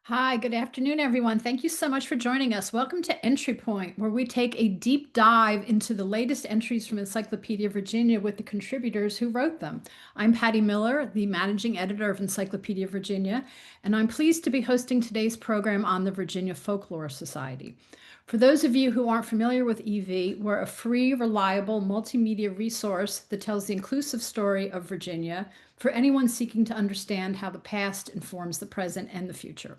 Hi, good afternoon, everyone. Thank you so much for joining us. Welcome to EntryPoint, where we take a deep dive into the latest entries from Encyclopedia Virginia with the contributors who wrote them. I'm Patti Miller, the managing editor of Encyclopedia Virginia, and I'm pleased to be hosting today's program on the Virginia Folklore Society. For those of you who aren't familiar with EV, we're a free, reliable multimedia resource that tells the inclusive story of Virginia for anyone seeking to understand how the past informs the present and the future.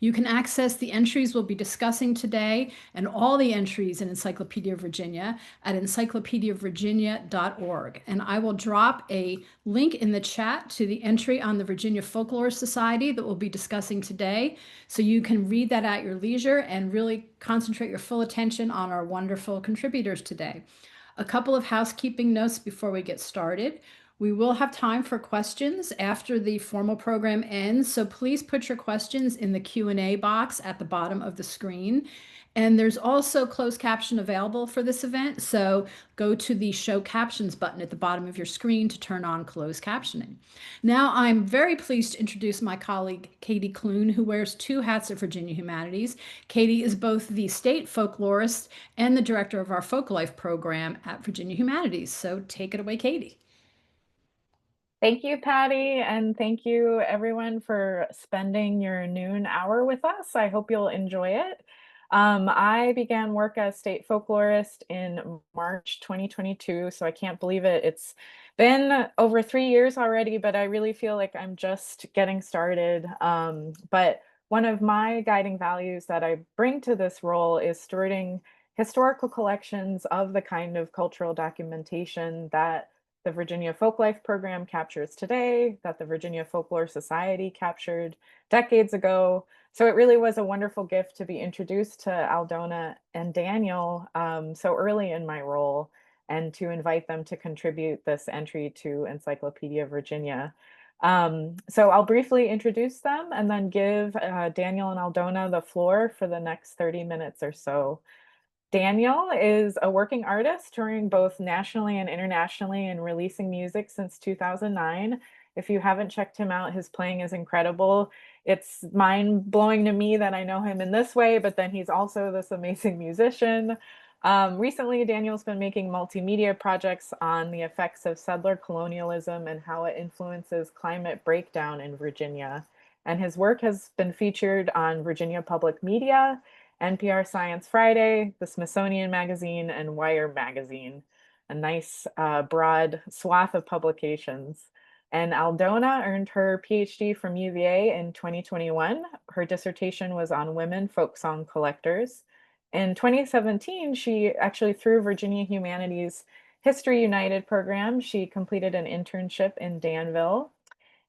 You can access the entries we'll be discussing today and all the entries in Encyclopedia Virginia at encyclopediavirginia.org. And I will drop a link in the chat to the entry on the Virginia Folklore Society that we'll be discussing today. So you can read that at your leisure and really concentrate your full attention on our wonderful contributors today. A couple of housekeeping notes before we get started. We will have time for questions after the formal program ends, so please put your questions in the Q&A box at the bottom of the screen. And there's also closed caption available for this event, so go to the Show Captions button at the bottom of your screen to turn on closed captioning. Now, I'm very pleased to introduce my colleague, Katy Clune, who wears two hats at Virginia Humanities. Katy is both the state folklorist and the director of our Folklife program at Virginia Humanities. So take it away, Katy. Thank you, Patty, and thank you everyone for spending your noon hour with us. I hope you'll enjoy it. I began work as state folklorist in March 2022, so I can't believe it. It's been over 3 years already, but I really feel like I'm just getting started. But one of my guiding values that I bring to this role is stewarding historical collections of the kind of cultural documentation that the Virginia Folklife Program captures today, that the Virginia Folklore Society captured decades ago. So it really was a wonderful gift to be introduced to Aldona and Daniel so early in my role, and to invite them to contribute this entry to Encyclopedia Virginia. So I'll briefly introduce them and then give Daniel and Aldona the floor for the next 30 minutes or so. Daniel is a working artist, touring both nationally and internationally and releasing music since 2009. If you haven't checked him out, his playing is incredible. It's mind-blowing to me that I know him in this way, but then he's also this amazing musician. Recently, Daniel's been making multimedia projects on the effects of settler colonialism and how it influences climate breakdown in Virginia. And his work has been featured on Virginia Public Media, NPR Science Friday, the Smithsonian Magazine, and Wire Magazine. A nice broad swath of publications. And Aldona earned her PhD from UVA in 2021. Her dissertation was on women folk song collectors. In 2017, she actually, through Virginia Humanities History United program, she completed an internship in Danville.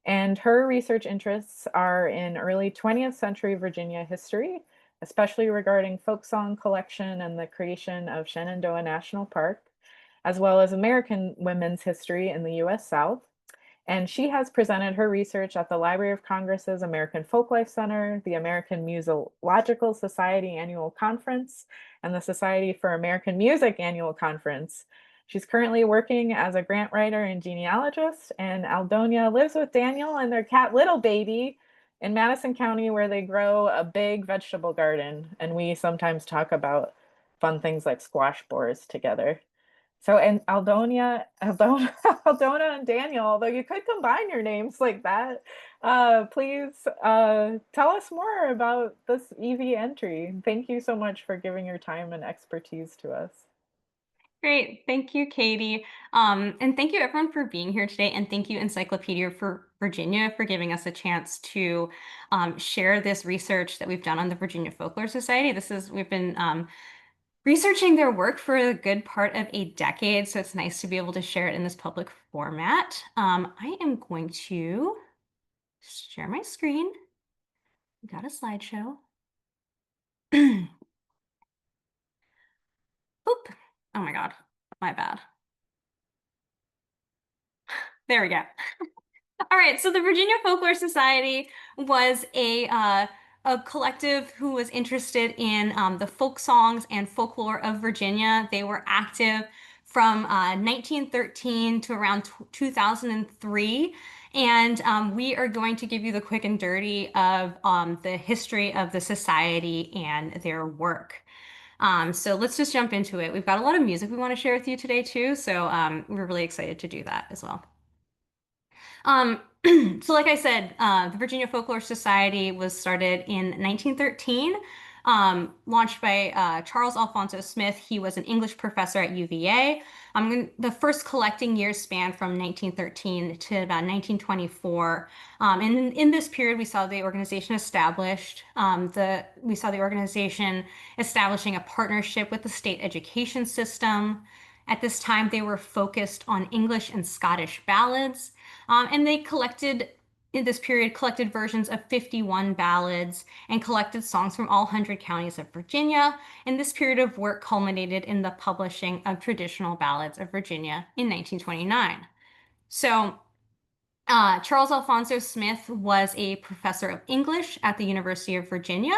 And her research interests are in early 20th century Virginia history, especially regarding folk song collection and the creation of Shenandoah National Park, as well as American women's history in the US South. And she has presented her research at the Library of Congress's American Folklife Center, the American Musicological Society Annual Conference, and the Society for American Music Annual Conference. She's currently working as a grant writer and genealogist, and Aldona lives with Daniel and their cat Little Baby in Madison County, where they grow a big vegetable garden. And we sometimes talk about fun things like squash boars together. So, and Aldona and Daniel, although you could combine your names like that, please tell us more about this EV entry. Thank you so much for giving your time and expertise to us. Great. Thank you, Katy. And thank you everyone for being here today. And thank you, Encyclopedia for Virginia, for giving us a chance to share this research that we've done on the Virginia Folklore Society. We've been researching their work for a good part of a decade, so it's nice to be able to share it in this public format. I am going to share my screen. We got a slideshow. Oop. Oh my God, my bad. There we go. All right, so the Virginia Folklore Society was a collective who was interested in the folk songs and folklore of Virginia. They were active from 1913 to around 2003. And we are going to give you the quick and dirty of the history of the society and their work. So let's just jump into it. We've got a lot of music we want to share with you today too, so we're really excited to do that as well. So like I said, the Virginia Folklore Society was started in 1913, launched by Charles Alfonso Smith. He was an English professor at UVA. The first collecting years spanned from 1913 to about 1924. And in this period, we saw the organization established. We saw the organization establishing a partnership with the state education system. At this time, they were focused on English and Scottish ballads. And they in this period, collected versions of 51 ballads and collected songs from all 100 counties of Virginia. And this period of work culminated in the publishing of Traditional Ballads of Virginia in 1929. So Charles Alfonso Smith was a professor of English at the University of Virginia,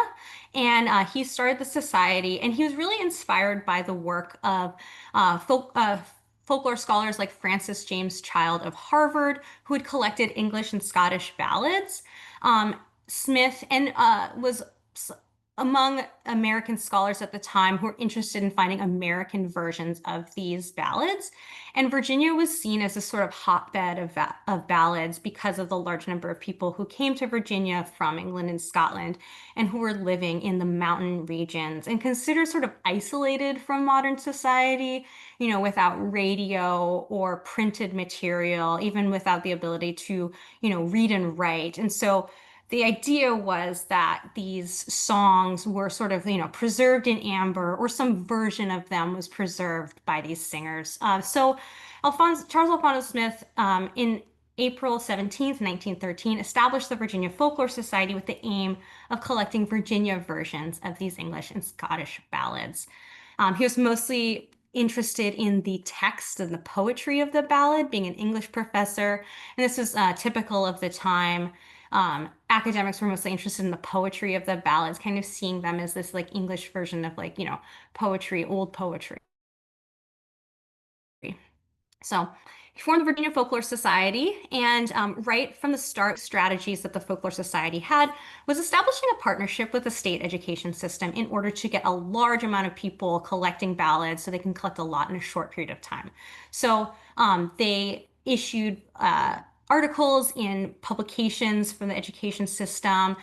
and he started the society, and he was really inspired by the work of folklore scholars like Francis James Child of Harvard, who had collected English and Scottish ballads. Smith was among American scholars at the time who were interested in finding American versions of these ballads. And Virginia was seen as a sort of hotbed of ballads because of the large number of people who came to Virginia from England and Scotland and who were living in the mountain regions and considered sort of isolated from modern society, without radio or printed material, even without the ability to, read and write. And so the idea was that these songs were sort of, preserved in amber, or some version of them was preserved by these singers. So Charles Alfonso Smith, in April 17th, 1913, established the Virginia Folklore Society with the aim of collecting Virginia versions of these English and Scottish ballads. He was mostly interested in the text and the poetry of the ballad, being an English professor, and this was typical of the time. Academics were mostly interested in the poetry of the ballads, kind of seeing them as this like English version of poetry, old poetry. So he formed the Virginia Folklore Society, and right from the start, strategies that the Folklore Society had was establishing a partnership with the state education system in order to get a large amount of people collecting ballads so they can collect a lot in a short period of time. So they issued articles in publications from the education system.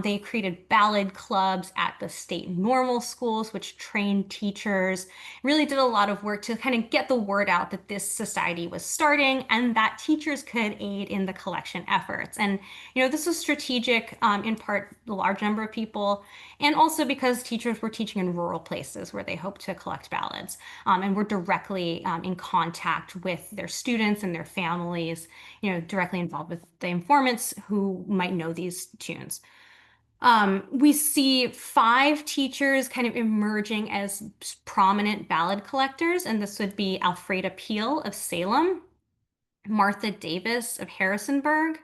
They created ballad clubs at the state normal schools, which trained teachers, really did a lot of work to kind of get the word out that this society was starting and that teachers could aid in the collection efforts. And, this was strategic, in part, the large number of people, and also because teachers were teaching in rural places where they hoped to collect ballads, and were directly in contact with their students and their families, directly involved with the informants who might know these tunes. We see 5 teachers kind of emerging as prominent ballad collectors, and this would be Alfreda Peel of Salem, Martha Davis of Harrisonburg,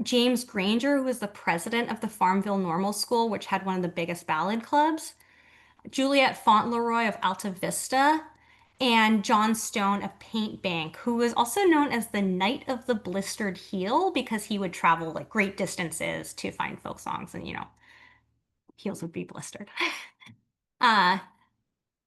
James Granger, who was the president of the Farmville Normal School, which had one of the biggest ballad clubs, Juliet Fauntleroy of Alta Vista, and John Stone of Paint Bank, who was also known as the Knight of the Blistered Heel because he would travel like great distances to find folk songs, and heels would be blistered.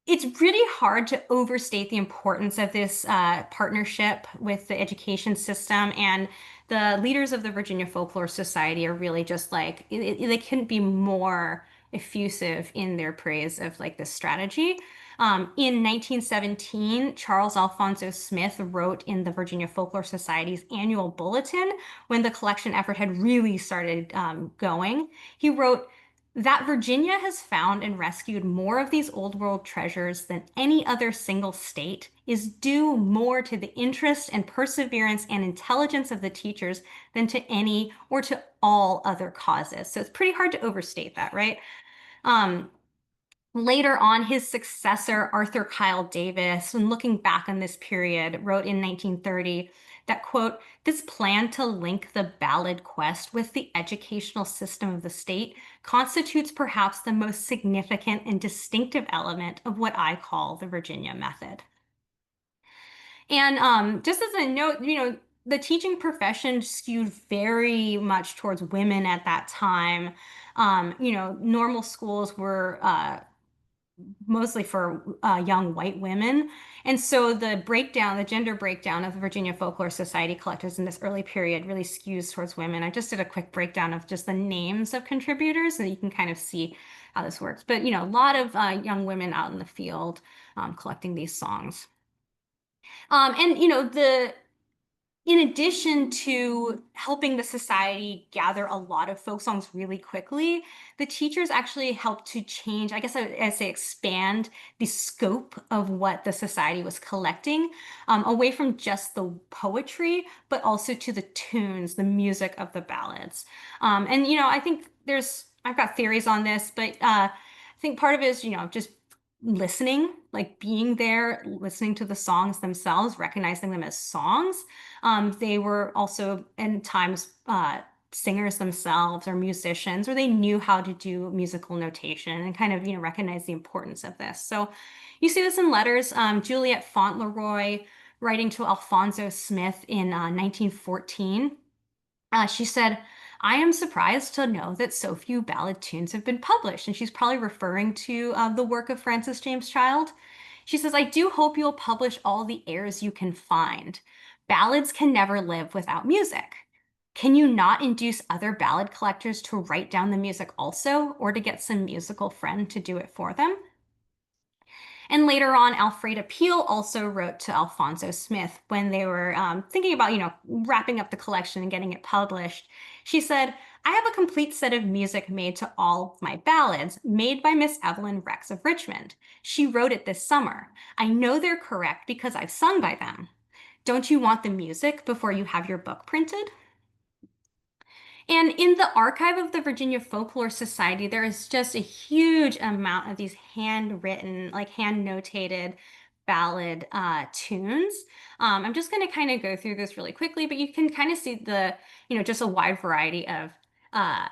It's really hard to overstate the importance of this partnership with the education system, and the leaders of the Virginia Folklore Society are really just like, they couldn't be more effusive in their praise of like this strategy. In 1917, Charles Alfonso Smith wrote in the Virginia Folklore Society's annual bulletin, when the collection effort had really started going. He wrote that Virginia has found and rescued more of these old world treasures than any other single state is due more to the interest and perseverance and intelligence of the teachers than to any or to all other causes. So it's pretty hard to overstate that, right? Later on, his successor, Arthur Kyle Davis, when looking back on this period, wrote in 1930 that, quote, "This plan to link the ballad quest with the educational system of the state constitutes perhaps the most significant and distinctive element of what I call the Virginia method." And just as a note, the teaching profession skewed very much towards women at that time. Normal schools were mostly for young white women. And so the gender breakdown of the Virginia Folklore Society collectors in this early period really skews towards women. I just did a quick breakdown of just the names of contributors so you can kind of see how this works. But, a lot of young women out in the field collecting these songs. In addition to helping the society gather a lot of folk songs really quickly, the teachers actually helped to change, I guess I'd say expand the scope of what the society was collecting, away from just the poetry, but also to the tunes, the music of the ballads. I think I've got theories on this, but I think part of it is, just listening, like being there, listening to the songs themselves, recognizing them as songs. They were also, in times, singers themselves or musicians, or they knew how to do musical notation and kind of, recognize the importance of this. So you see this in letters. Juliet Fauntleroy writing to Alphonso Smith in 1914. She said, "I am surprised to know that so few ballad tunes have been published." And she's probably referring to the work of Francis James Child. She says, "I do hope you'll publish all the airs you can find. Ballads can never live without music. Can you not induce other ballad collectors to write down the music also, or to get some musical friend to do it for them?" And later on, Alfreda Peel also wrote to Alphonso Smith when they were thinking about, wrapping up the collection and getting it published. She said, "I have a complete set of music made to all my ballads, made by Miss Evelyn Rex of Richmond. She wrote it this summer. I know they're correct because I've sung by them. Don't you want the music before you have your book printed?" And in the archive of the Virginia Folklore Society, there is just a huge amount of these handwritten, like hand notated ballad tunes. I'm just going to kind of go through this really quickly, but you can kind of see just a wide variety of uh,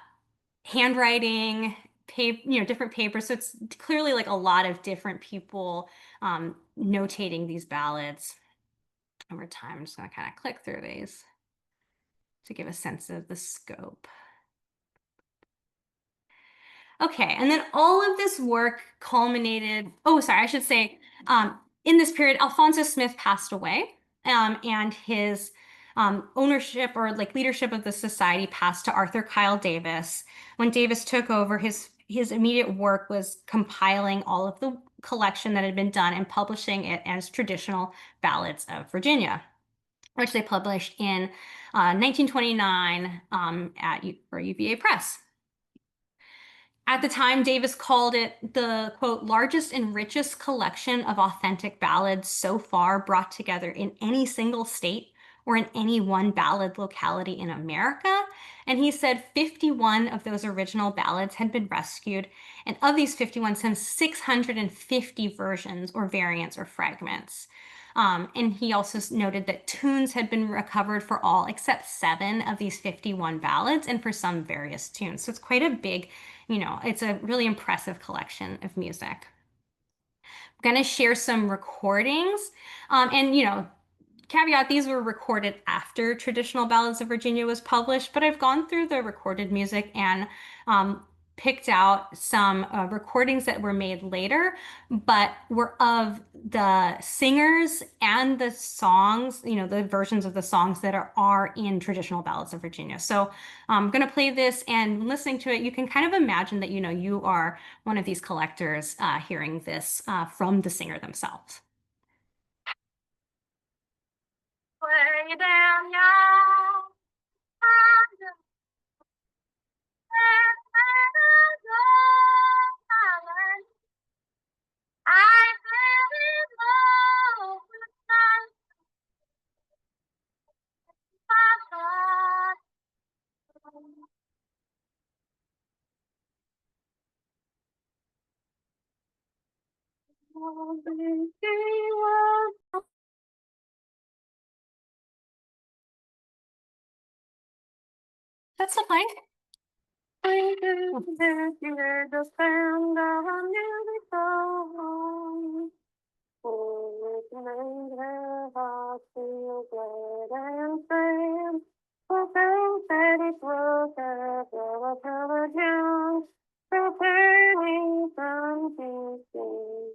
handwriting, different papers. So it's clearly like a lot of different people notating these ballads over time. I'm just going to kind of click through these to give a sense of the scope. Okay, and then all of this work culminated, I should say, in this period, Alphonso Smith passed away, and his ownership or like leadership of the society passed to Arthur Kyle Davis. When Davis took over, his immediate work was compiling all of the collection that had been done and publishing it as traditional ballads of Virginia, which they published in 1929 for UVA Press. At the time, Davis called it the, quote, "largest and richest collection of authentic ballads so far brought together in any single state or in any one ballad locality in America." And he said 51 of those original ballads had been rescued. And of these 51, some 650 versions or variants or fragments. And he also noted that tunes had been recovered for all except 7 of these 51 ballads and for some various tunes. So it's quite a big, it's a really impressive collection of music. I'm going to share some recordings. Caveat, these were recorded after Traditional Ballads of Virginia was published, but I've gone through the recorded music and picked out some recordings that were made later, but were of the singers and the songs, the versions of the songs that are in Traditional Ballads of Virginia. So I'm going to play this, and listening to it, you can kind of imagine that, you are one of these collectors hearing this from the singer themselves. Way down yonder, I fell in love with my heart. That's okay. will feel good and firm. For things that it will cover down, preparing something good.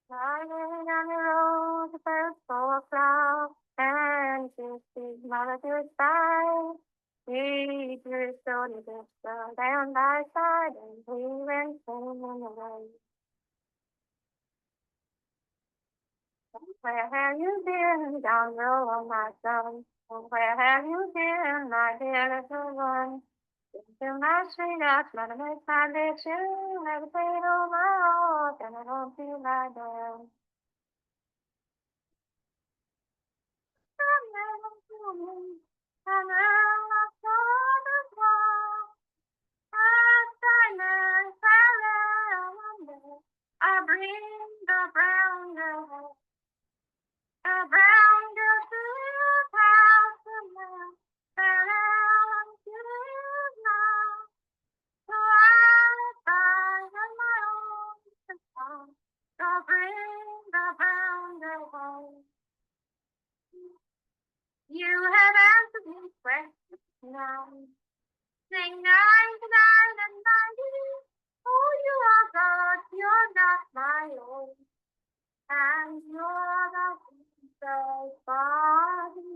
Driving on the road, the birds full of flowers, and to see mother goodbye. We drew so to the sun down by side, and we went singing away. Where have you been, down the road, my son? Where have you been, my dear little one? Into my sweetheart, trying to make my bed too. Never played on my heart, and I don't feel like that. I bring the brown girl to your house tonight. Brown girl now. So I find on my own song. So bring the brown girl home. You have answered these questions now. Sing 99 and 90. Oh, you are God, you're not my own. And you're the Jesus body.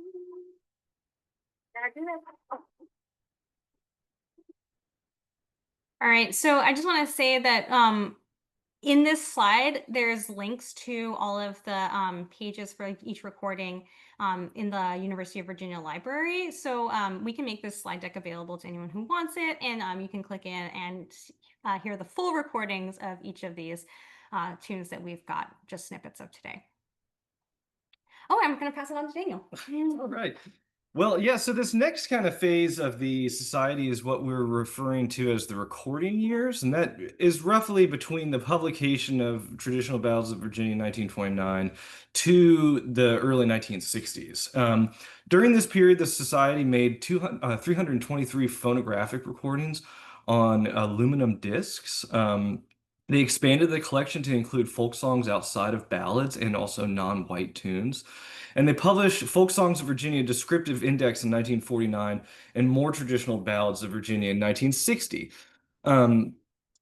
All right, so I just want to say that in this slide, there's links to all of the pages for each recording in the University of Virginia library. So we can make this slide deck available to anyone who wants it, and you can click in and hear the full recordings of each of these tunes that we've got just snippets of today. Oh, I'm going to pass it on to Daniel. All right. Well, yeah, so this next kind of phase of the society is what we're referring to as the recording years, and that is roughly between the publication of Traditional Ballads of Virginia in 1929 to the early 1960s. During this period, the society made 323 phonographic recordings on aluminum discs. They expanded the collection to include folk songs outside of ballads and also non-white tunes. And they published Folk Songs of Virginia Descriptive Index in 1949 and More Traditional Ballads of Virginia in 1960.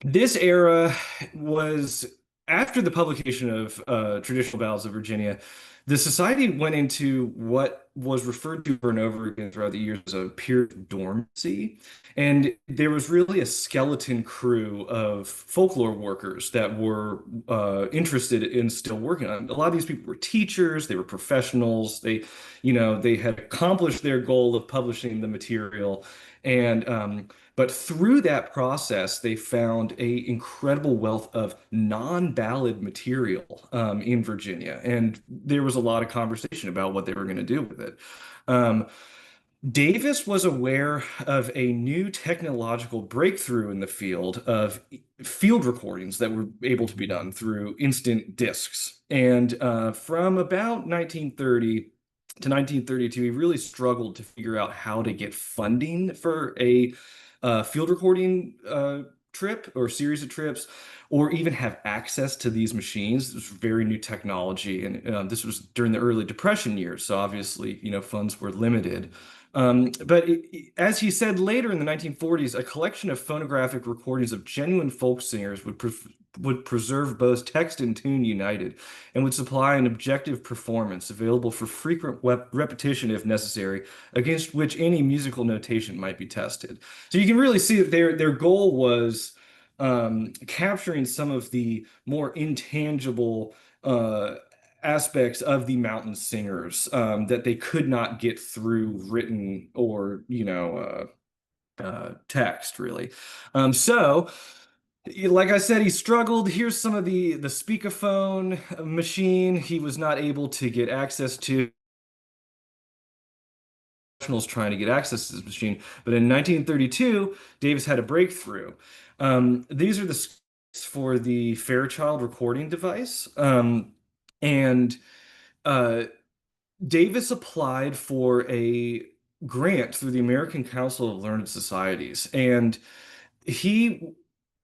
This era was after the publication of Traditional Ballads of Virginia. The society went into what was referred to over and over again throughout the years as a period of dormancy. And there was really a skeleton crew of folklore workers that were interested in still working on it. A lot of these people were teachers, they were professionals, they had accomplished their goal of publishing the material. And but through that process, they found a incredible wealth of non-ballad material in Virginia, and there was a lot of conversation about what they were going to do with it. Davis was aware of a new technological breakthrough in the field of field recordings that were able to be done through instant discs. And from about 1930 to 1932, he really struggled to figure out how to get funding for a field recording trip or series of trips, or even have access to these machines. This was very new technology, and this was during the early Depression years, so obviously, funds were limited. But as he said later in the 1940s, a collection of phonographic recordings of genuine folk singers would preserve both text and tune united, and would supply an objective performance available for frequent repetition if necessary, against which any musical notation might be tested. So you can really see that their goal was capturing some of the more intangible aspects of the mountain singers that they could not get through written or text, really. So like I said, he struggled. Here's some of the speakerphone machine he was not able to get access to. Professionals trying to get access to this machine, but in 1932, Davis had a breakthrough. These are the specs for the Fairchild recording device, and Davis applied for a grant through the American Council of Learned Societies, and he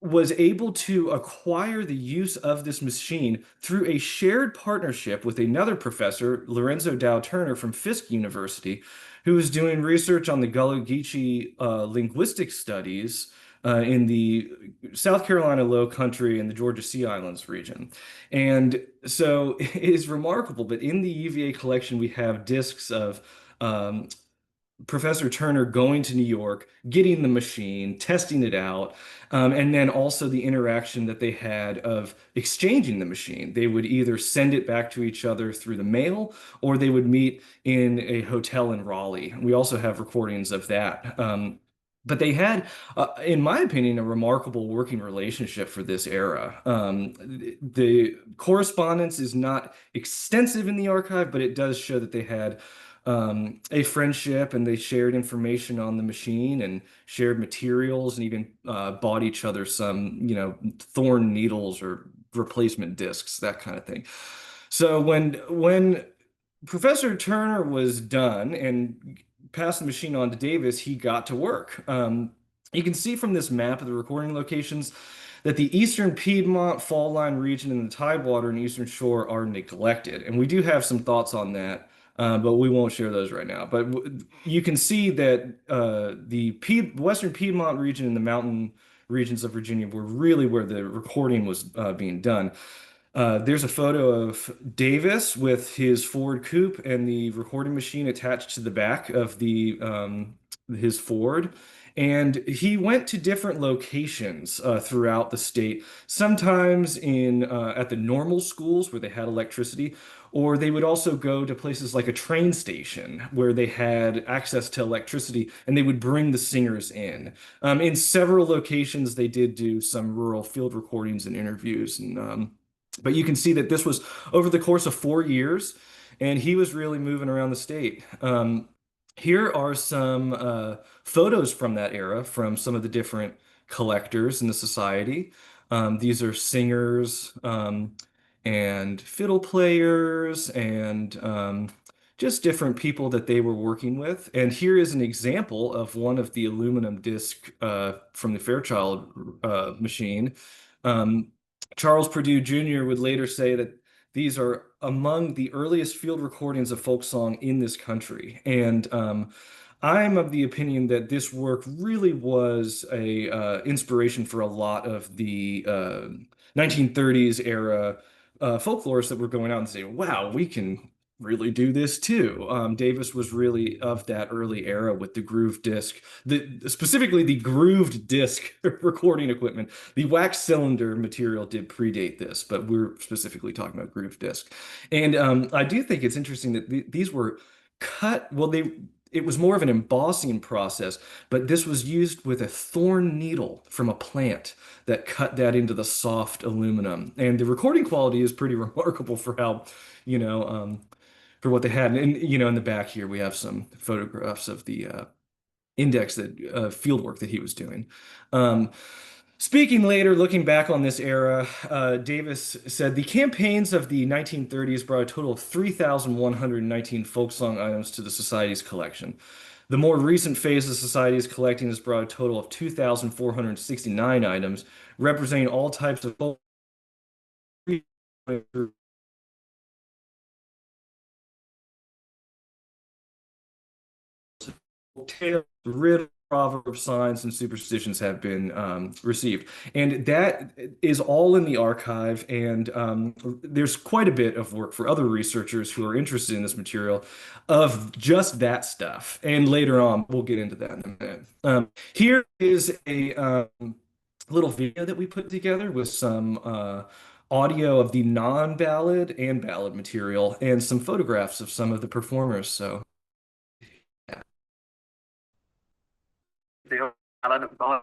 was able to acquire the use of this machine through a shared partnership with another professor, Lorenzo Dow Turner from Fisk University, who was doing research on the Gullah Geechee linguistic studies in the South Carolina Low Country and the Georgia Sea Islands region. And so it is remarkable, but in the UVA collection, we have discs of Professor Turner going to New York, getting the machine, testing it out, and then also the interaction that they had of exchanging the machine. They would either send it back to each other through the mail, or they would meet in a hotel in Raleigh. We also have recordings of that. But they had, in my opinion, a remarkable working relationship for this era. The correspondence is not extensive in the archive, but it does show that they had a friendship, and they shared information on the machine and shared materials, and even bought each other some, thorn needles or replacement discs, that kind of thing. So when Professor Turner was done and passed the machine on to Davis, he got to work. You can see from this map of the recording locations that the eastern Piedmont fall line region and the Tidewater and Eastern Shore are neglected. And we do have some thoughts on that, but we won't share those right now. But you can see that the Western Piedmont region and the mountain regions of Virginia were really where the recording was being done. There's a photo of Davis with his Ford coupe and the recording machine attached to the back of his Ford. And he went to different locations throughout the state, sometimes at the normal schools where they had electricity, or they would also go to places like a train station where they had access to electricity, and they would bring the singers in. In several locations, they did do some rural field recordings and interviews, but you can see that this was over the course of 4 years, and he was really moving around the state. Here are some photos from that era from some of the different collectors in the society. These are singers and fiddle players and just different people that they were working with. And here is an example of one of the aluminum disc from the Fairchild machine. Charles Purdue Jr. would later say that these are among the earliest field recordings of folk song in this country. And I'm of the opinion that this work really was a inspiration for a lot of the 1930s era folklorists that were going out and saying, wow, we can really do this too. Davis was really of that early era with the groove disc, specifically the grooved disc recording equipment. The wax cylinder material did predate this, but we're specifically talking about groove disc. And I do think it's interesting that these were cut, well, it was more of an embossing process, but this was used with a thorn needle from a plant that cut that into the soft aluminum. And the recording quality is pretty remarkable for how, for what they had. And, in the back here, we have some photographs of the index field work that he was doing. Speaking later, looking back on this era, Davis said the campaigns of the 1930s brought a total of 3,119 folk song items to the Society's collection. The more recent phase of the Society's collecting has brought a total of 2,469 items, representing all types of folk tales, riddles, proverbs, signs, and superstitions have been received. And that is all in the archive. And there's quite a bit of work for other researchers who are interested in this material of just that stuff. And later on, we'll get into that in a minute. Here is a little video that we put together with some audio of the non-ballad and ballad material and some photographs of some of the performers. So the ballad of Bellamy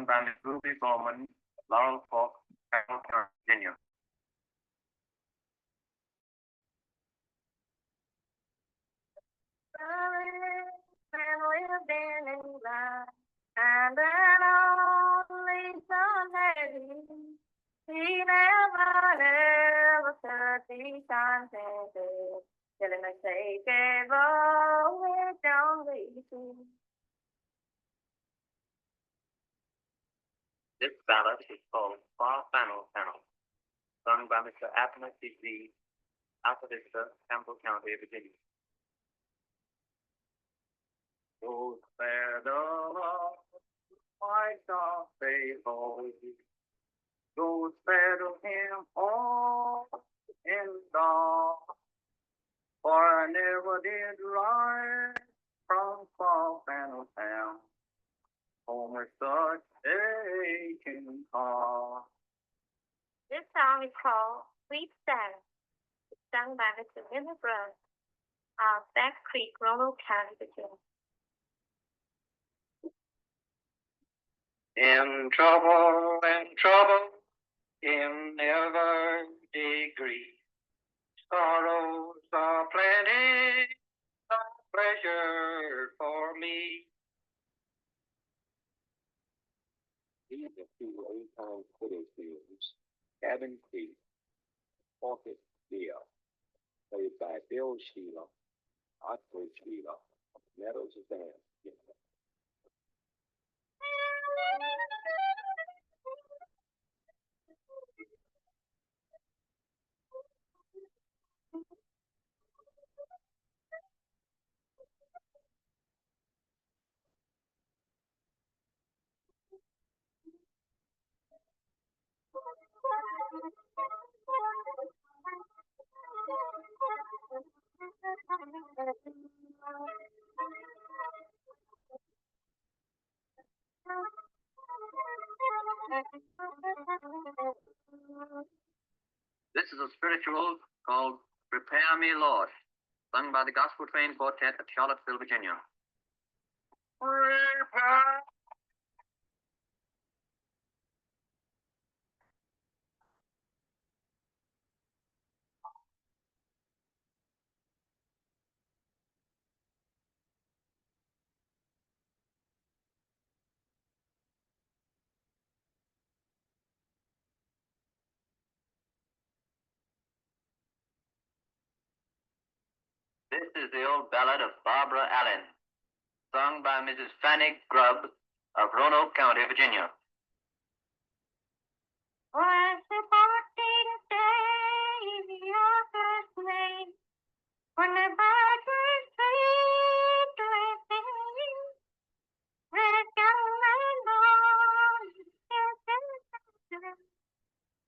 by Miss Ruby Bowman, Laurel Folk, Virginia. Lived in England, and an only son had he. He never 30 times a day, till him take a vow with John Lacey. This ballad is called Far Panel Panel, sung by Mr. Abner C.C. Alphavista, Campbell County, Virginia. Goes there the white dog faithful, goes there to him all in dawn, for I never did ride from Far Panel Town, home with such aching heart. This song is called Sweet Sand, sung by Mr. Miller of Back Creek, Roanoke County, Virginia. In trouble, in every degree, sorrows are plenty, no pleasure for me. These are two old-time fiddle tunes, Cabin Creek, Pocket Deer, played by Bill Sheila, Otto Sheila, Meadows of Band. This is a spiritual called Prepare Me, Lord, sung by the Gospel Train Quartet at Charlottesville, Virginia. Prepare. This is the old ballad of Barbara Allen, sung by Mrs. Fanny Grubb of Roanoke County, Virginia. Was the 14th day your first name, when the birds were sweet living, with young and old,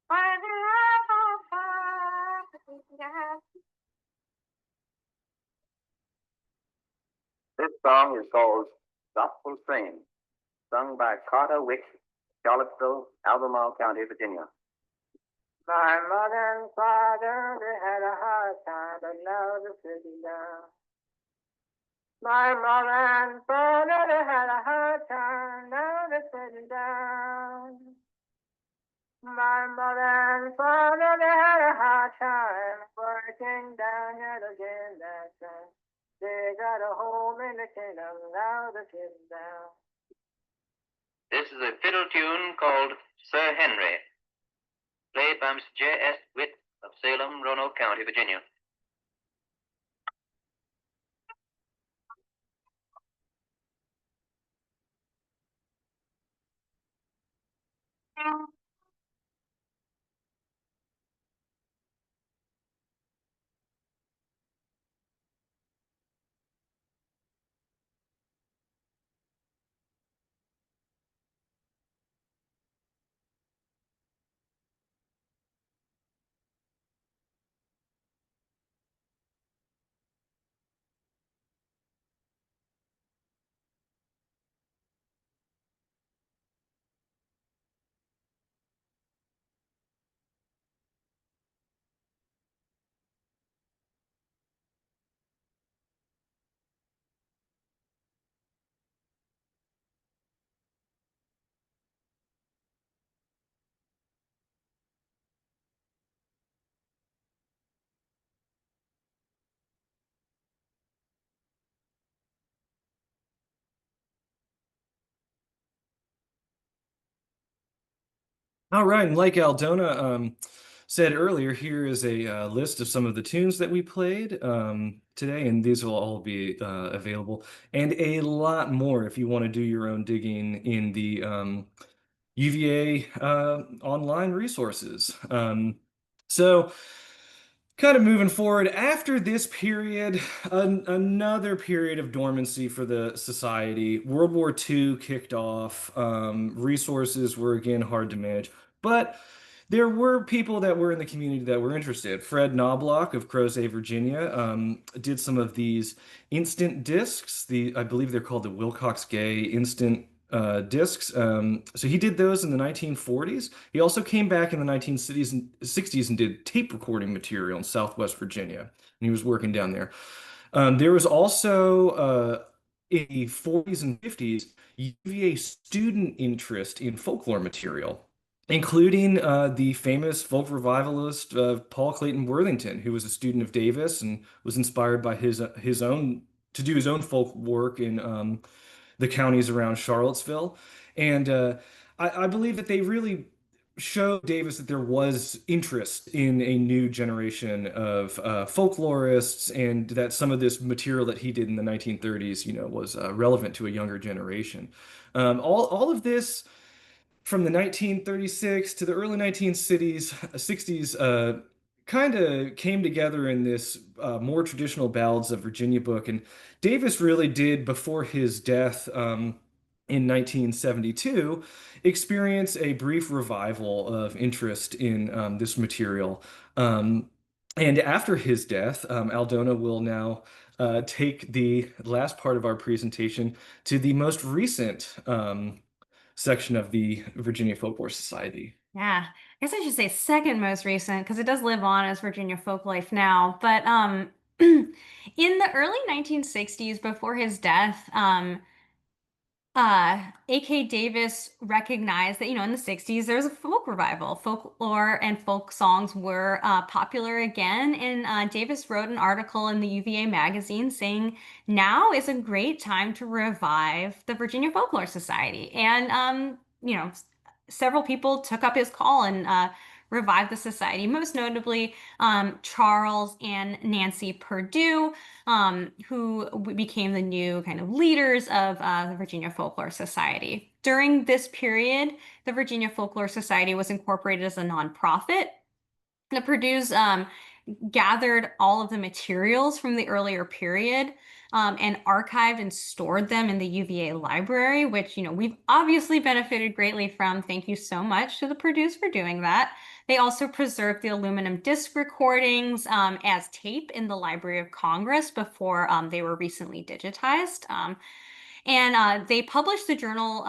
for the love of God. This song is called Gospel Train, sung by Carter Wick, Charlottesville, Albemarle County, Virginia. My mother and father, they had a hard time, but now they're sitting down. My mother and father, they had a hard time, now they're sitting down. My mother and father, they had a hard time, working down here again that time. They got a home in the kingdom, now they're sitting down. This is a fiddle tune called Sir Henry, played by Mr. J.S. Witt of Salem, Roanoke County, Virginia. All right, and like Aldona said earlier, here is a list of some of the tunes that we played today, and these will all be available, and a lot more if you want to do your own digging in the UVA online resources. So kind of moving forward, after this period, another period of dormancy for the society. World War II kicked off. Resources were again hard to manage, but there were people that were in the community that were interested. Fred Knobloch of Crozet, Virginia, did some of these instant discs. I believe they're called the Wilcox Gay instant discs. So he did those in the 1940s. He also came back in the 1960s and did tape recording material in Southwest Virginia, and he was working down there. There was also in the 40s and 50s UVA student interest in folklore material, including the famous folk revivalist Paul Clayton Worthington, who was a student of Davis and was inspired by his own to do his own folk work in the counties around Charlottesville. And I believe that they really showed Davis that there was interest in a new generation of folklorists, and that some of this material that he did in the 1930s, was relevant to a younger generation. All of this from the 1936 to the early 1960s, kind of came together in this more traditional ballads of Virginia book. And Davis really did, before his death in 1972, experience a brief revival of interest in this material. And after his death, Aldona will now take the last part of our presentation to the most recent section of the Virginia Folklore Society. Yeah, I guess I should say second most recent because it does live on as Virginia Folklife now. But in the early 1960s, before his death, A.K. Davis recognized that, in the 60s, there was a folk revival. Folklore and folk songs were popular again. And Davis wrote an article in the UVA magazine saying, now is a great time to revive the Virginia Folklore Society. And, several people took up his call and revived the society, most notably Charles and Nancy Perdue, who became the new kind of leaders of the Virginia Folklore Society. During this period, the Virginia Folklore Society was incorporated as a nonprofit. The Perdue's gathered all of the materials from the earlier period and archived and stored them in the UVA library, which, we've obviously benefited greatly from. Thank you so much to the Perdue's for doing that. They also preserved the aluminum disc recordings as tape in the Library of Congress before they were recently digitized. And they published the journal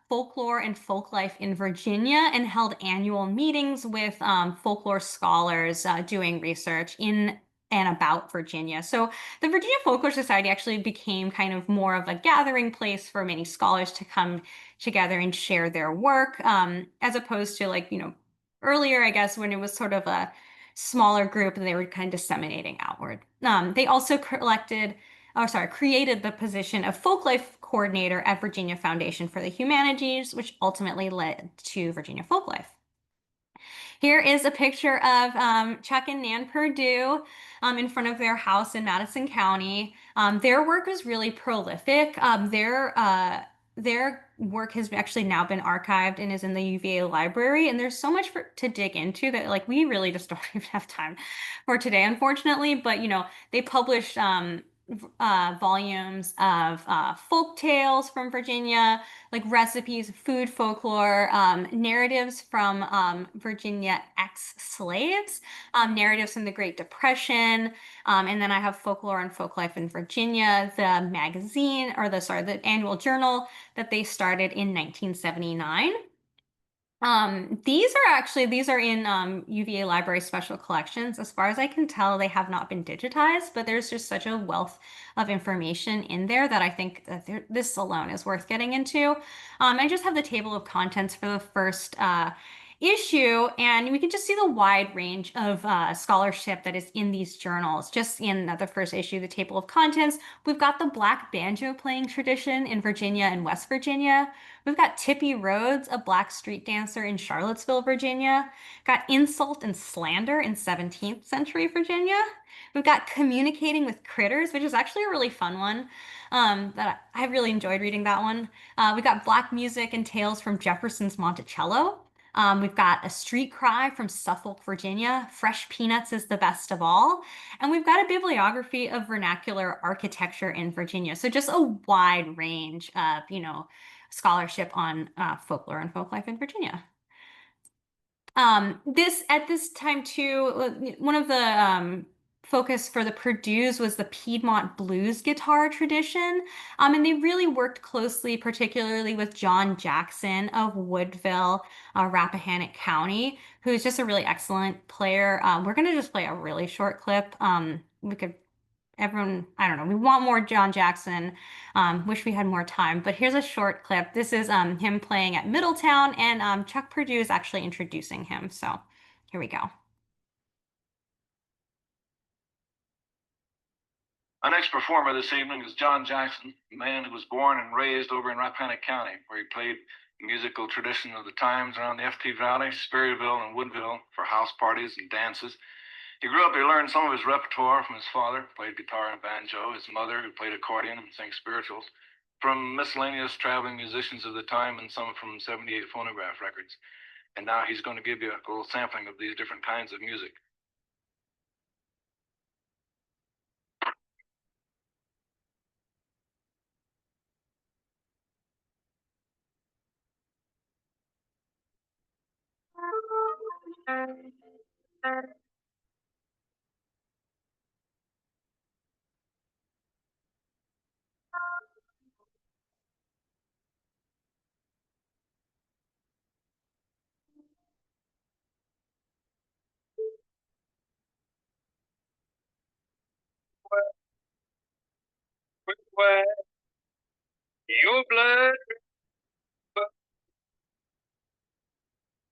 Folklore and Folklife in Virginia and held annual meetings with folklore scholars doing research in and about Virginia. So the Virginia Folklore Society actually became kind of more of a gathering place for many scholars to come together and share their work, as opposed to earlier, I guess, when it was sort of a smaller group and they were kind of disseminating outward. They also created the position of Folklife Coordinator at Virginia Foundation for the Humanities, which ultimately led to Virginia Folklife. Here is a picture of Chuck and Nan Perdue in front of their house in Madison County. Their work was really prolific. Their work has actually now been archived and is in the UVA library, and there's so much to dig into that we really just don't even have time for today, unfortunately. But they published volumes of folk tales from Virginia, like recipes, food folklore, narratives from Virginia ex-slaves, narratives from the Great Depression, and then I have Folklore and Folklife in Virginia, the magazine, or the annual journal that they started in 1979. These are in UVA Library Special Collections. As far as I can tell, they have not been digitized, but there's just such a wealth of information in there that I think that this alone is worth getting into. I just have the table of contents for the first issue, and we can just see the wide range of scholarship that is in these journals. Just in the first issue, the table of contents, we've got the Black banjo playing tradition in Virginia and West Virginia. We've got Tippy Rhodes, a Black street dancer in Charlottesville, Virginia. Got insult and slander in 17th century Virginia. We've got communicating with critters, which is actually a really fun one. that I really enjoyed reading that one. We got Black Music and Tales from Jefferson's Monticello. We've got A Street Cry from Suffolk, Virginia. Fresh Peanuts is the best of all. And we've got a bibliography of vernacular architecture in Virginia. So just a wide range of, scholarship on folklore and folklife in Virginia. At this time too, one of the focus for the Purdue's was the Piedmont blues guitar tradition. And they really worked closely, particularly with John Jackson of Woodville, Rappahannock County, who is just a really excellent player. We're going to just play a really short clip. I don't know, we want more John Jackson. Wish we had more time, but here's a short clip. This is him playing at Middletown, and Chuck Purdue is actually introducing him. So here we go. Our next performer this evening is John Jackson, a man who was born and raised over in Rappahannock County, where he played the musical tradition of the times around the FT Valley, Sperryville, and Woodville for house parties and dances. He grew up, he learned some of his repertoire from his father, played guitar and banjo, his mother, who played accordion and sang spirituals, from miscellaneous traveling musicians of the time, and some from 78 phonograph records. And now he's going to give you a little sampling of these different kinds of music. Where your blood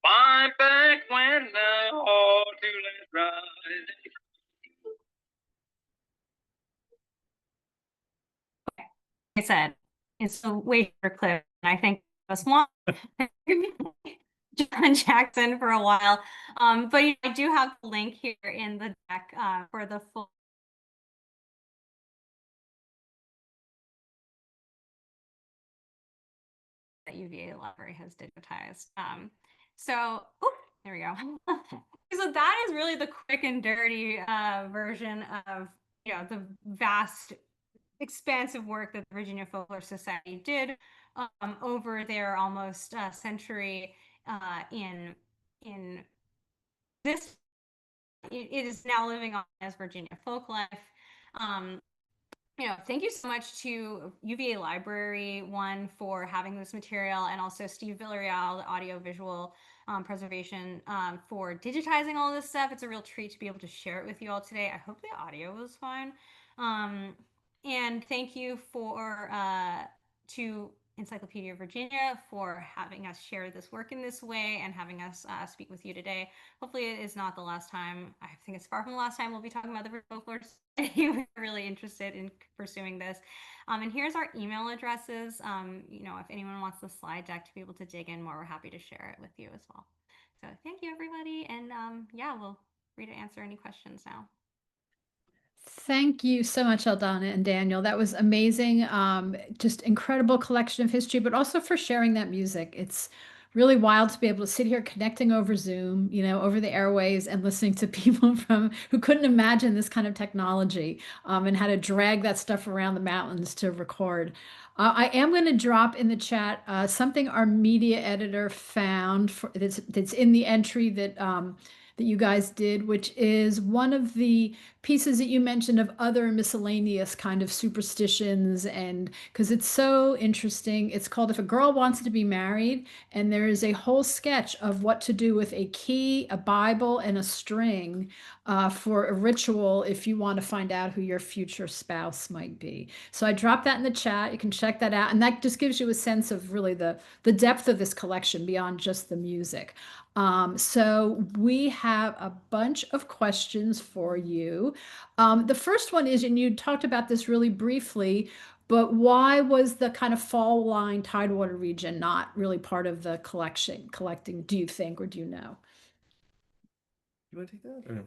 fine back when the all too late rise. I said it's a way short clip, and I think us want John Jackson for a while. But I do have the link here in the deck for the full. That UVA library has digitized. There we go. So that is really the quick and dirty version of the vast, expansive work that the Virginia Folklore Society did over their almost century in this. It is now living on as Virginia Folklife. Thank you so much to UVA Library One for having this material, and also Steve Villarreal, the audio-visual preservation, for digitizing all this stuff. It's a real treat to be able to share it with you all today. I hope the audio was fine. And thank you to Encyclopedia Virginia for having us share this work in this way and having us speak with you today. Hopefully it is not the last time. I think it's far from the last time we'll be talking about the folklore. We're really interested in pursuing this. And here's our email addresses. If anyone wants the slide deck to be able to dig in more, we're happy to share it with you as well. So thank you, everybody. And we'll free to answer any questions now. Thank you so much, Aldona and Daniel. That was amazing. Just incredible collection of history, but also for sharing that music. It's really wild to be able to sit here connecting over Zoom, over the airways, and listening to people who couldn't imagine this kind of technology, and how to drag that stuff around the mountains to record. I am going to drop in the chat something our media editor found that's in the entry that you guys did, which is one of the pieces that you mentioned of other miscellaneous kind of superstitions, and because it's so interesting. It's called If a Girl Wants to Be Married, and there is a whole sketch of what to do with a key, a Bible, and a string for a ritual if you want to find out who your future spouse might be. So I dropped that in the chat. You can check that out, and that just gives you a sense of really the depth of this collection beyond just the music. So we have a bunch of questions for you. The first one is, and you talked about this really briefly, but why was the kind of fall line Tidewater region not really part of the collecting, do you think, or do you know? You want to take that? Or?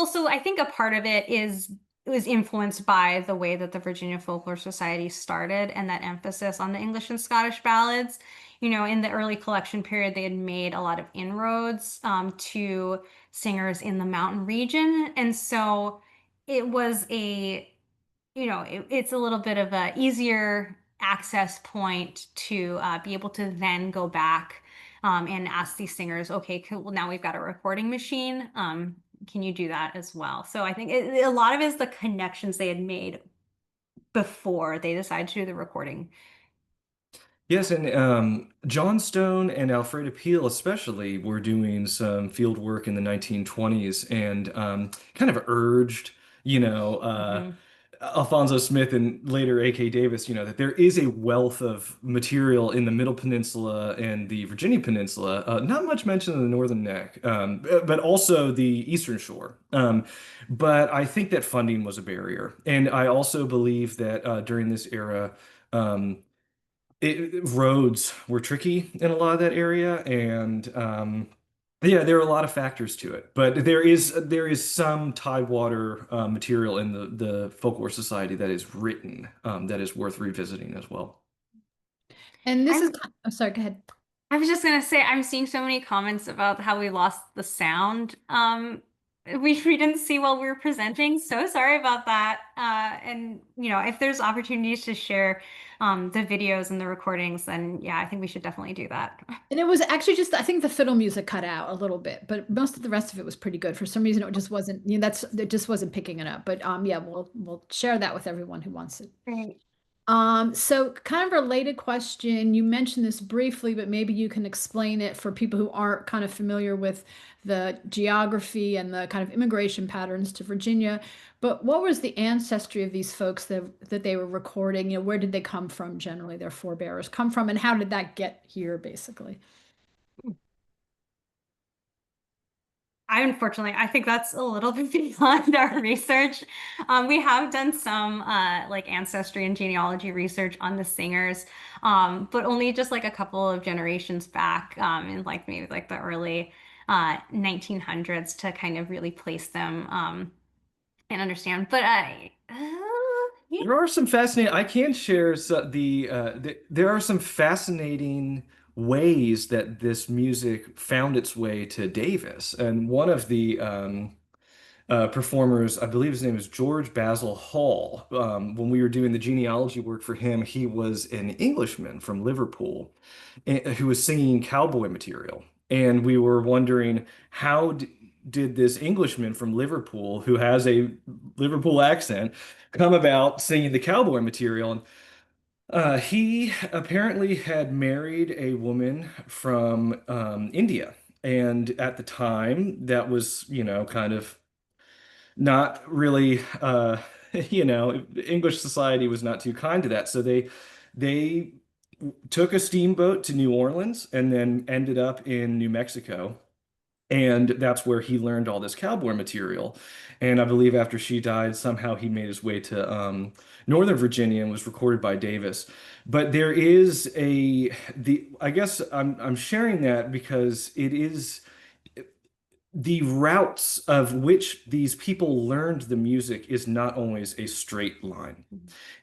So I think a part of it is was influenced by the way that the Virginia Folklore Society started and that emphasis on the English and Scottish ballads. In the early collection period, they had made a lot of inroads to singers in the mountain region. And so it was it's a little bit of a easier access point to be able to then go back and ask these singers, okay, cool, well, now we've got a recording machine. Can you do that as well? So I think a lot of it is the connections they had made before they decided to do the recording. Yes, and John Stone and Alfreda Peel especially were doing some field work in the 1920s and kind of urged, Alfonso Smith and later A.K. Davis, that there is a wealth of material in the Middle Peninsula and the Virginia Peninsula, not much mentioned in the Northern Neck, but also the Eastern Shore. But I think that funding was a barrier. And I also believe that during this era, roads were tricky in a lot of that area, and yeah, there are a lot of factors to it. But there is some Tidewater material in the Folklore Society that is written that is worth revisiting as well. And this is, I'm sorry, go ahead. I was just gonna say, I'm seeing so many comments about how we lost the sound. We didn't see while we were presenting. So sorry about that. And if there's opportunities to share the videos and the recordings, then yeah, I think we should definitely do that. And it was actually just, I think the fiddle music cut out a little bit, but most of the rest of it was pretty good. For some reason, it just wasn't, it just wasn't picking it up. But yeah, we'll share that with everyone who wants it. Great. So kind of related question, you mentioned this briefly, but maybe you can explain it for people who aren't kind of familiar with the geography and the kind of immigration patterns to Virginia. But what was the ancestry of these folks that they were recording? Where did they come from generally, their forebears come from, and how did that get here, basically? I think that's a little bit beyond our research. We have done some like ancestry and genealogy research on the singers, but only just like a couple of generations back, in like maybe like the early 1900s to kind of really place them and understand. But yeah. There are some fascinating. I can share there are some fascinating ways that this music found its way to Davis, and one of the performers, I believe his name is George Basil Hall. When we were doing the genealogy work for him, he was an Englishman from Liverpool who was singing cowboy material, and we were wondering how did this Englishman from Liverpool, who has a Liverpool accent, come about singing the cowboy material. And he apparently had married a woman from India. And at the time, that was, kind of not really, English society was not too kind to that. So they took a steamboat to New Orleans and then ended up in New Mexico. And that's where he learned all this cowboy material. And I believe after she died, somehow he made his way to Northern Virginia and was recorded by Davis. But there is I guess I'm sharing that because it is the routes of which these people learned the music is not always a straight line.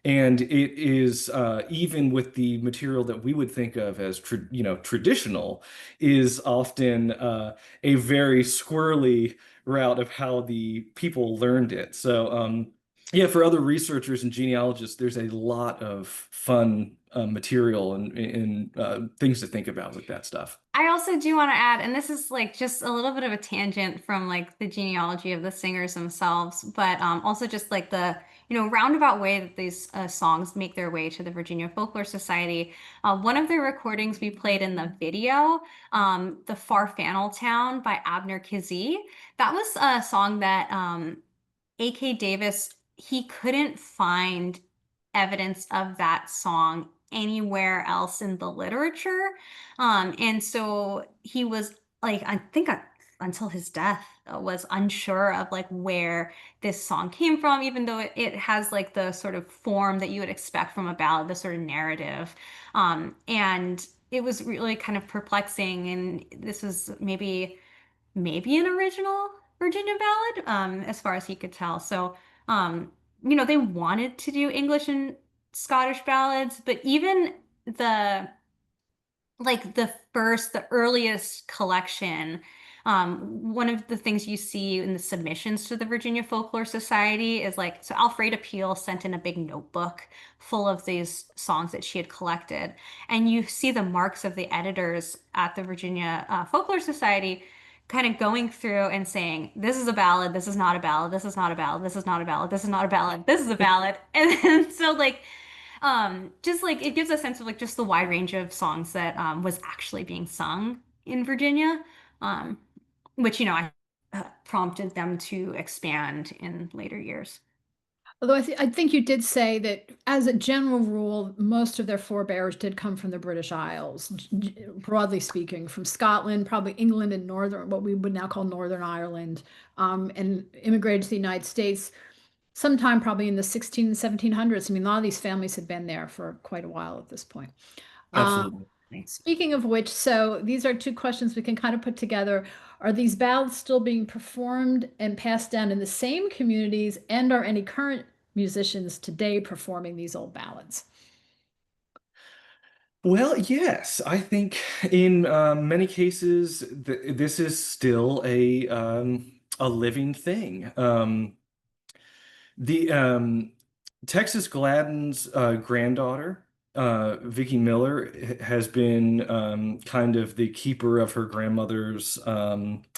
And it is, even with the material that we would think of as, traditional, is often a very squirrely route of how the people learned it. So, yeah, for other researchers and genealogists, there's a lot of fun material and things to think about with that stuff. I also do want to add, and this is like just a little bit of a tangent from like the genealogy of the singers themselves, but also just like the roundabout way that these songs make their way to the Virginia Folklore Society. One of the recordings we played in the video, "The Far Fannel Town" by Abner Kizee, that was a song that A.K. Davis, he couldn't find evidence of that song anywhere else in the literature. And so he was like, I think until his death was unsure of like where this song came from, even though it has like the sort of form that you would expect from a ballad, the sort of narrative. And it was really kind of perplexing. And this was maybe an original Virginia ballad, as far as he could tell. So they wanted to do English and Scottish ballads, but even the the earliest collection, one of the things you see in the submissions to the Virginia Folklore Society is so Alfreda Peel sent in a big notebook full of these songs that she had collected. And you see the marks of the editors at the Virginia Folklore Society kind of going through and saying, this is a ballad, this is not a ballad, this is not a ballad, this is not a ballad, this is not a ballad, this is a ballad. And then so just it gives a sense of just the wide range of songs that was actually being sung in Virginia, which I prompted them to expand in later years. Although I think you did say that as a general rule, most of their forebears did come from the British Isles, broadly speaking, from Scotland, probably England and what we would now call Northern Ireland, and immigrated to the United States sometime probably in the 16 and 1700s. I mean, a lot of these families had been there for quite a while at this point. Absolutely. Speaking of which, so these are two questions we can kind of put together. Are these ballads still being performed and passed down in the same communities, and are any current musicians today performing these old ballads? Well, yes, I think in many cases this is still a living thing. The Texas Gladden's granddaughter, Vicki Miller, has been kind of the keeper of her grandmother's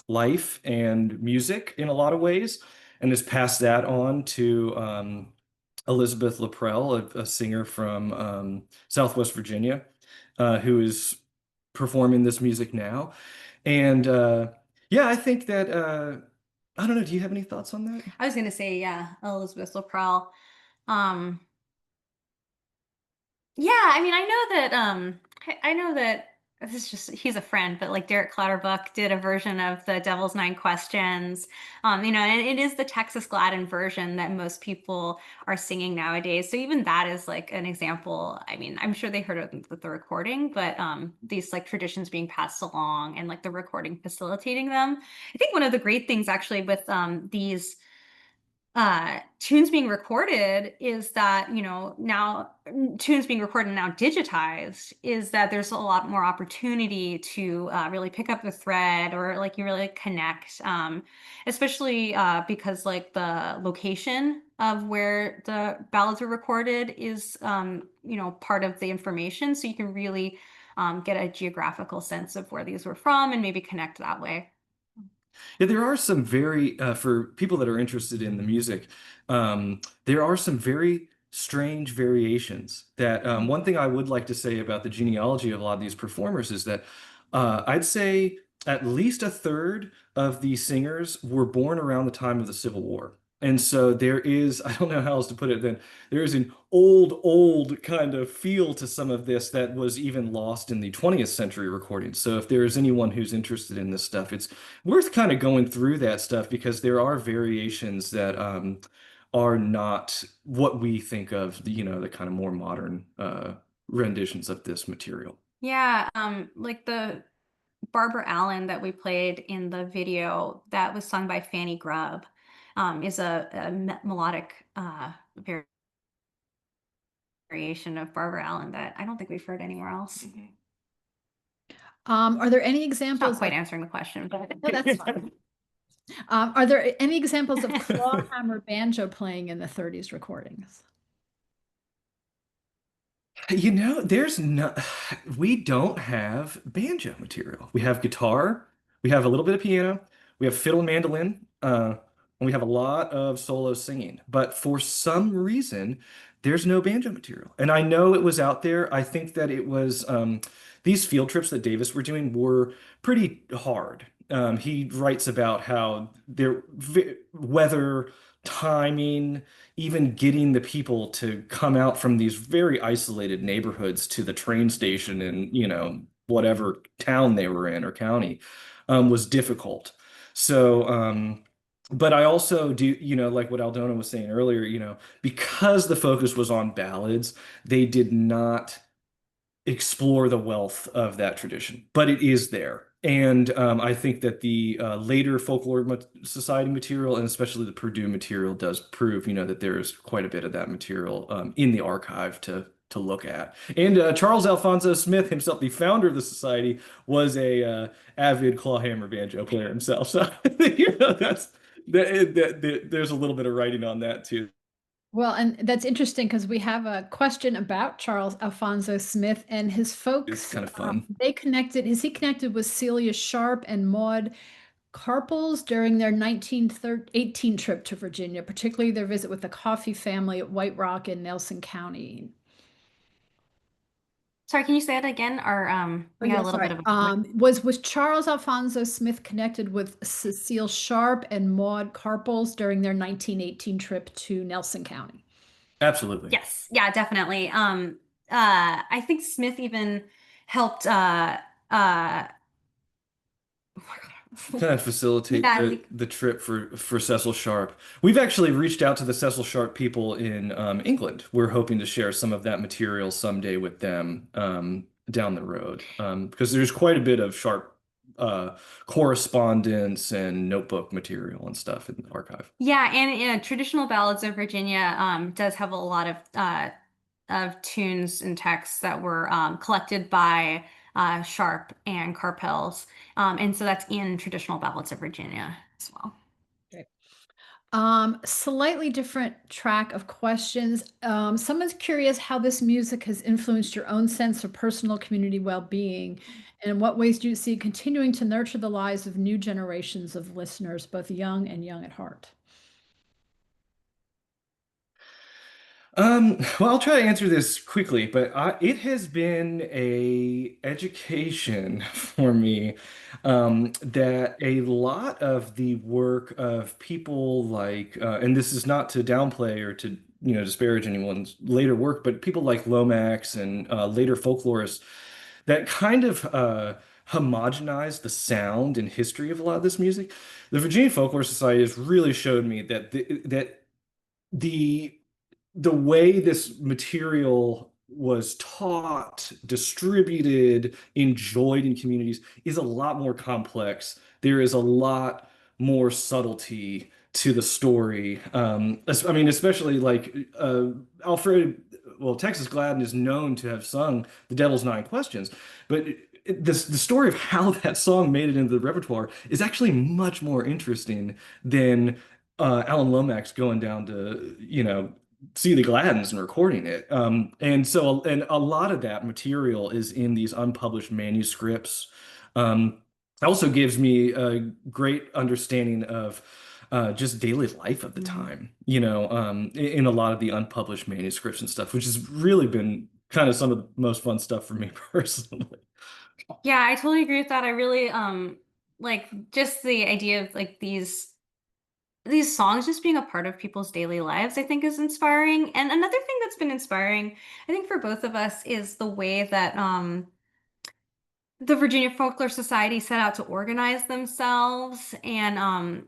life and music in a lot of ways, and has passed that on to Elizabeth Laprelle, a singer from Southwest Virginia, who is performing this music now. And yeah, I think that I don't know. Do you have any thoughts on that? I was going to say, yeah, Elizabeth Laprelle. Yeah, I mean, I know that this is he's a friend, but Derek Clutterbuck did a version of the Devil's Nine Questions, and it is the Texas Gladden version that most people are singing nowadays. So even that is an example. I mean, I'm sure they heard it with the recording, but these traditions being passed along and the recording facilitating them. I think one of the great things actually with these tunes being recorded is that, now tunes being recorded and now digitized is that there's a lot more opportunity to really pick up the thread or you really connect, especially because the location of where the ballads are recorded is, part of the information. So you can really get a geographical sense of where these were from and maybe connect that way. Yeah, there are some very, for people that are interested in the music, there are some very strange variations that one thing I would like to say about the genealogy of a lot of these performers is that I'd say at least a third of these singers were born around the time of the Civil War. And so there is, I don't know how else to put it then, there is an old kind of feel to some of this that was even lost in the 20th century recordings. So if there is anyone who's interested in this stuff, it's worth kind of going through that stuff because there are variations that are not what we think of, the kind of more modern renditions of this material. Yeah, the Barbara Allen that we played in the video that was sung by Fanny Grubb is a melodic variation of Barbara Allen that I don't think we've heard anywhere else. Are there any Not examples? quite answering the question, but No, that's fine. Are there any examples of clawhammer banjo playing in the 30s recordings? There's no, we don't have banjo material. We have guitar, we have a little bit of piano, we have fiddle and mandolin, and we have a lot of solo singing. But for some reason, there's no banjo material. And I know it was out there. I think that it was these field trips that Davis were doing were pretty hard. He writes about how weather, timing, even getting the people to come out from these very isolated neighborhoods to the train station in, whatever town they were in or county, was difficult. So, but I also do, like what Aldona was saying earlier, because the focus was on ballads, they did not explore the wealth of that tradition, but it is there. And I think that the later folklore society material, and especially the Purdue material, does prove, that there's quite a bit of that material in the archive to look at. And Charles Alfonso Smith himself, the founder of the society, was a avid clawhammer banjo player himself. So there's a little bit of writing on that too. Well, and that's interesting because we have a question about Charles Alfonso Smith and his folks. It's kind of fun. He connected with Celia Sharp and Maud Carples during their 1918 trip to Virginia, particularly their visit with the Coffey family at White Rock in Nelson County. Sorry, can you say it again? Or we got a little bit of was Charles Alfonso Smith connected with Cecile Sharp and Maud Carples during their 1918 trip to Nelson County? Absolutely. Yes, yeah, definitely. I think Smith even helped kind of facilitate Yeah. the trip for Cecil Sharp. We've actually reached out to the Cecil Sharp people in England. We're hoping to share some of that material someday with them down the road, because there's quite a bit of Sharp correspondence and notebook material and stuff in the archive. Yeah, and Traditional Ballads of Virginia does have a lot of tunes and texts that were collected by Sharp and Carpels. And so that's in Traditional Ballads of Virginia as well. Okay. Slightly different track of questions. Someone's curious how this music has influenced your own sense of personal community well-being, and in what ways do you see it continuing to nurture the lives of new generations of listeners, both young and young at heart? Well, I'll try to answer this quickly, but it has been a education for me, that a lot of the work of people like, and this is not to downplay or to, disparage anyone's later work, but people like Lomax and later folklorists that kind of homogenize the sound and history of a lot of this music. The Virginia Folklore Society has really showed me that the way this material was taught, distributed, enjoyed in communities is a lot more complex. There is a lot more subtlety to the story. Especially like Alfred, well, Texas Gladden is known to have sung The Devil's Nine Questions, but the story of how that song made it into the repertoire is actually much more interesting than Alan Lomax going down to, see the Gladdens and recording it. And a lot of that material is in these unpublished manuscripts. It also gives me a great understanding of just daily life of the time, in a lot of the unpublished manuscripts and stuff, which has really been kind of some of the most fun stuff for me personally. Yeah, I totally agree with that. I really like just the idea of like these songs just being a part of people's daily lives, I think is inspiring. And another thing that's been inspiring, I think for both of us, is the way that the Virginia Folklore Society set out to organize themselves. And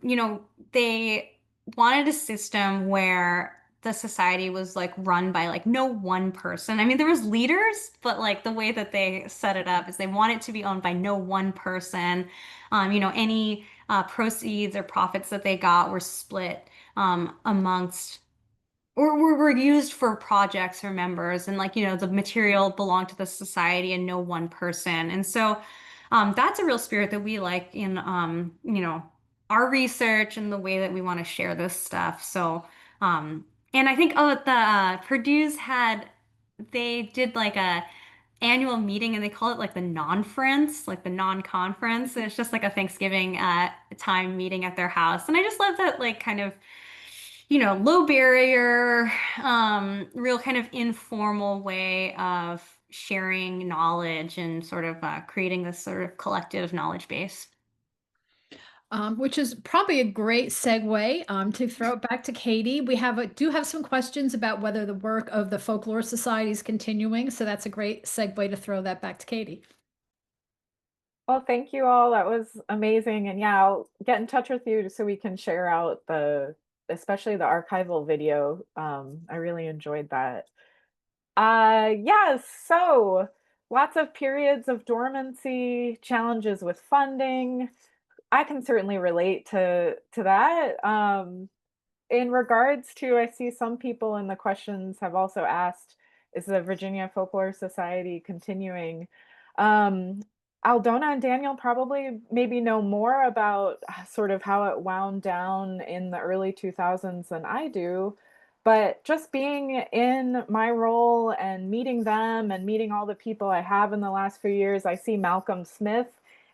they wanted a system where the society was like run by like no one person. I mean, there was leaders, but like the way that they set it up is they want it to be owned by no one person. Any proceeds or profits that they got were split amongst or were used for projects or members, and the material belonged to the society and no one person. And so that's a real spirit that we like in our research and the way that we want to share this stuff. So and I think the Purdue's they did like a annual meeting, and they call it like the non-friends, like the non-conference. And it's just like a Thanksgiving time meeting at their house. And I just love that like kind of, low barrier, real kind of informal way of sharing knowledge and sort of creating this sort of collective knowledge base. Which is probably a great segue to throw it back to Katy. We do have some questions about whether the work of the Folklore Society is continuing, so that's a great segue to throw that back to Katy. Well, thank you all. That was amazing. And yeah, I'll get in touch with you so we can share out especially the archival video. I really enjoyed that. Yes, so lots of periods of dormancy, challenges with funding. I can certainly relate to that. In regards to, I see some people in the questions have also asked, is the Virginia Folklore Society continuing? Um, Aldona and Daniel probably maybe know more about sort of how it wound down in the early 2000s than I do. But just being in my role and meeting them and meeting all the people I have in the last few years, I see Malcolm Smith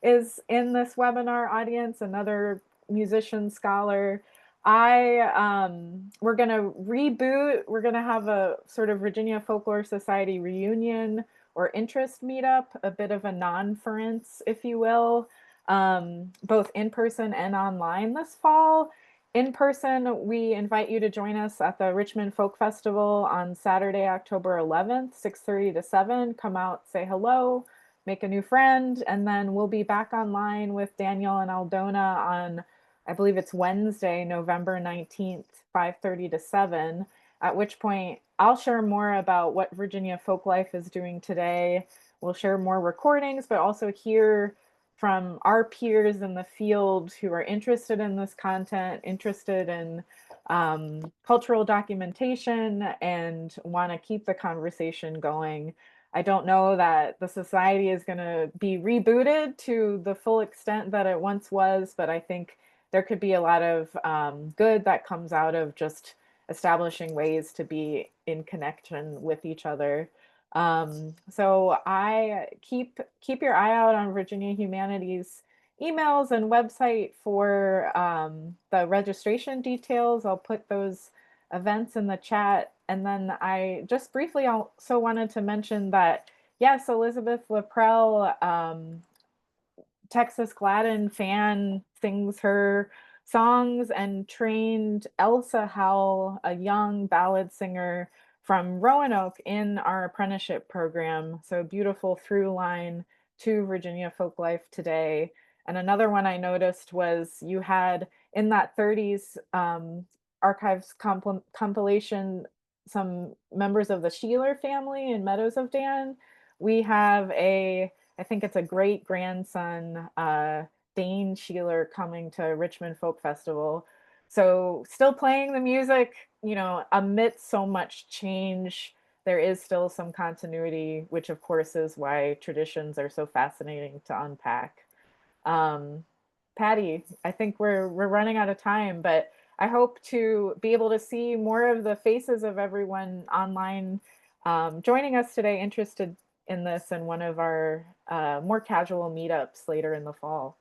is in this webinar audience, another musician scholar. We're gonna reboot. We're gonna have a sort of Virginia Folklore Society reunion or interest meetup, a bit of a non-ference, if you will, both in person and online this fall. In person, we invite you to join us at the Richmond Folk Festival on Saturday, October 11th, 6:30 to 7. Come out, say hello, make a new friend, and then we'll be back online with Daniel and Aldona on, I believe it's Wednesday, November 19th, 5:30 to 7, at which point I'll share more about what Virginia Folklife is doing today. We'll share more recordings, but also hear from our peers in the field who are interested in this content, interested in cultural documentation, and want to keep the conversation going. I don't know that the society is going to be rebooted to the full extent that it once was, but I think there could be a lot of good that comes out of just establishing ways to be in connection with each other. So I keep your eye out on Virginia Humanities emails and website for the registration details. I'll put those events in the chat. And then I just briefly also wanted to mention that, yes, Elizabeth Laprelle, Texas Gladden fan, sings her songs and trained Elsa Howell, a young ballad singer from Roanoke, in our apprenticeship program. So beautiful through line to Virginia Folklife today. And another one I noticed was you had in that 30s archives compilation some members of the Sheeler family in Meadows of Dan. We have I think it's a great grandson, Dane Sheeler, coming to Richmond Folk Festival. So still playing the music, you know, amidst so much change, there is still some continuity, which of course is why traditions are so fascinating to unpack. Patti, I think we're running out of time, but I hope to be able to see more of the faces of everyone online joining us today, interested in this in one of our more casual meetups later in the fall.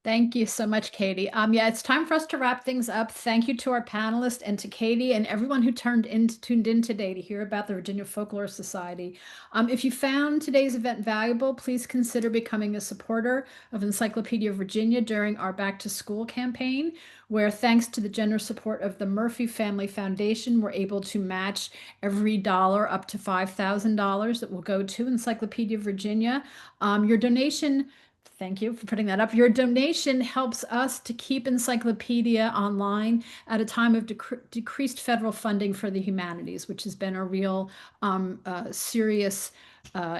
Thank you so much, Katie. Yeah, it's time for us to wrap things up. Thank you to our panelists and to Katie and everyone who tuned in today to hear about the Virginia Folklore Society. If you found today's event valuable, please consider becoming a supporter of Encyclopedia Virginia during our Back to School campaign, where thanks to the generous support of the Murphy Family Foundation, we're able to match every dollar up to $5,000 that will go to Encyclopedia Virginia. Your donation, thank you for putting that up. Your donation helps us to keep Encyclopedia online at a time of decreased federal funding for the humanities, which has been a real serious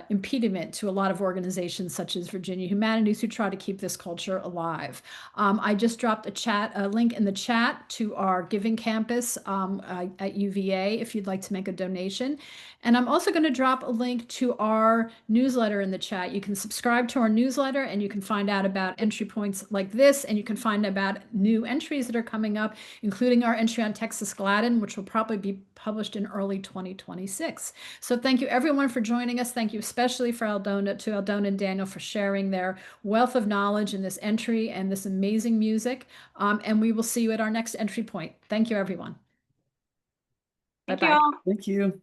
impediment to a lot of organizations such as Virginia Humanities who try to keep this culture alive. I just dropped a link in the chat to our Giving Campus at UVA if you'd like to make a donation. And I'm also going to drop a link to our newsletter in the chat. You can subscribe to our newsletter and you can find out about entry points like this, and you can find about new entries that are coming up, including our entry on Texas Gladden, which will probably be published in early 2026. So thank you everyone for joining us. Thank you especially to Aldona and Daniel for sharing their wealth of knowledge in this entry and this amazing music. And we will see you at our next entry point. Thank you, everyone. Thank Bye-bye. you all. Thank you.